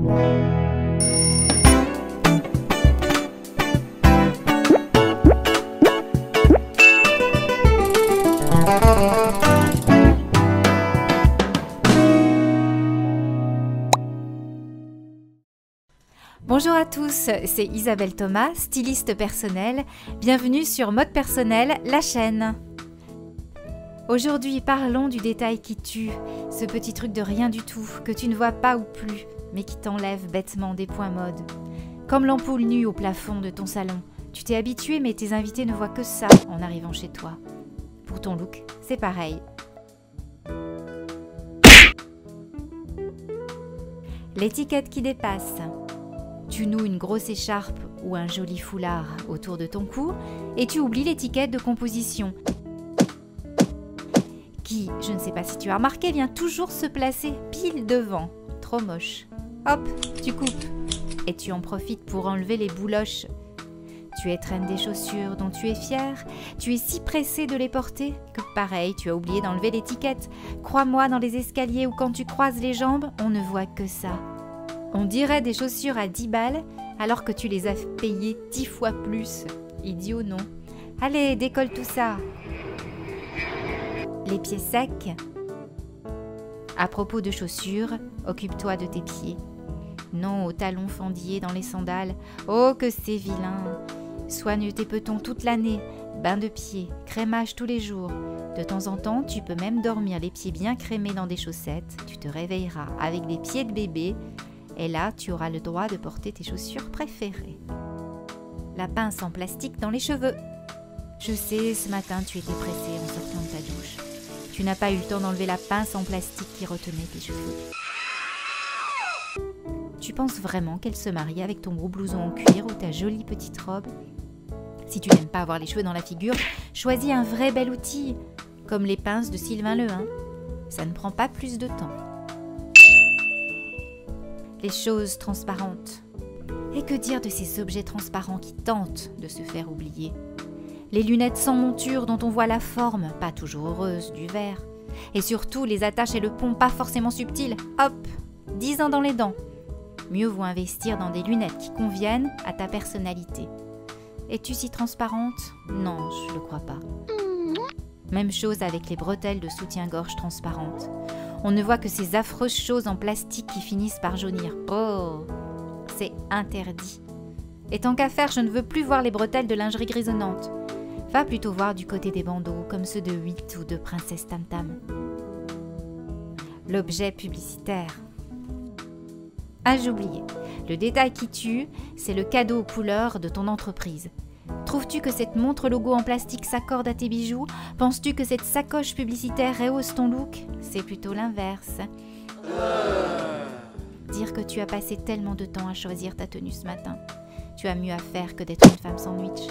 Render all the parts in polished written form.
Bonjour à tous, c'est Isabelle Thomas, styliste personnelle. Bienvenue sur Mode Personnel, la chaîne. Aujourd'hui, parlons du détail qui tue, ce petit truc de rien du tout, que tu ne vois pas ou plus, mais qui t'enlève bêtement des points mode. Comme l'ampoule nue au plafond de ton salon, tu t'es habitué mais tes invités ne voient que ça en arrivant chez toi. Pour ton look, c'est pareil. L'étiquette qui dépasse. Tu noues une grosse écharpe ou un joli foulard autour de ton cou et tu oublies l'étiquette de composition qui, je ne sais pas si tu as remarqué, vient toujours se placer pile devant. Trop moche. Hop, tu coupes et tu en profites pour enlever les bouloches. Tu étrennes des chaussures dont tu es fier, tu es si pressé de les porter que pareil, tu as oublié d'enlever l'étiquette. Crois-moi, dans les escaliers ou quand tu croises les jambes, on ne voit que ça. On dirait des chaussures à 10 balles alors que tu les as payées 10 fois plus. Idiot, non? Allez, décolle tout ça. Les pieds secs. À propos de chaussures, occupe-toi de tes pieds. Non aux talons fendillés dans les sandales. Oh, que c'est vilain! Soigne tes petons toute l'année. Bain de pieds, crémage tous les jours. De temps en temps, tu peux même dormir les pieds bien crémés dans des chaussettes. Tu te réveilleras avec des pieds de bébé. Et là, tu auras le droit de porter tes chaussures préférées. La pince en plastique dans les cheveux. Je sais, ce matin, tu étais pressée en sortant de ta douche. Tu n'as pas eu le temps d'enlever la pince en plastique qui retenait tes cheveux. Tu penses vraiment qu'elle se marie avec ton gros blouson en cuir ou ta jolie petite robe? Si tu n'aimes pas avoir les cheveux dans la figure, choisis un vrai bel outil, comme les pinces de Sylvain Lehain. Ça ne prend pas plus de temps. Les choses transparentes. Et que dire de ces objets transparents qui tentent de se faire oublier? Les lunettes sans monture dont on voit la forme, pas toujours heureuse, du verre. Et surtout les attaches et le pont pas forcément subtils. Hop, 10 ans dans les dents. Mieux vaut investir dans des lunettes qui conviennent à ta personnalité. Es-tu si transparente? Non, je le crois pas. Même chose avec les bretelles de soutien-gorge transparentes. On ne voit que ces affreuses choses en plastique qui finissent par jaunir. Oh, c'est interdit. Et tant qu'à faire, je ne veux plus voir les bretelles de lingerie grisonnante. Va plutôt voir du côté des bandeaux, comme ceux de 8 ou de Princesse Tam Tam. L'objet publicitaire. Ah, j'ai oublié. Le détail qui tue, c'est le cadeau aux couleurs de ton entreprise. Trouves-tu que cette montre logo en plastique s'accorde à tes bijoux? Penses-tu que cette sacoche publicitaire rehausse ton look? C'est plutôt l'inverse. Dire que tu as passé tellement de temps à choisir ta tenue ce matin. Tu as mieux à faire que d'être une femme sandwich.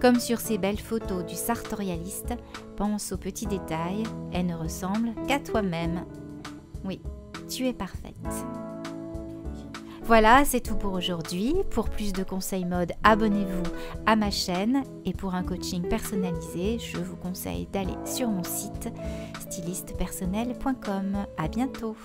Comme sur ces belles photos du sartorialiste, pense aux petits détails, elle ne ressemble qu'à toi-même. Oui, tu es parfaite. Voilà, c'est tout pour aujourd'hui. Pour plus de conseils mode, abonnez-vous à ma chaîne. Et pour un coaching personnalisé, je vous conseille d'aller sur mon site stylistepersonnel.com. À bientôt.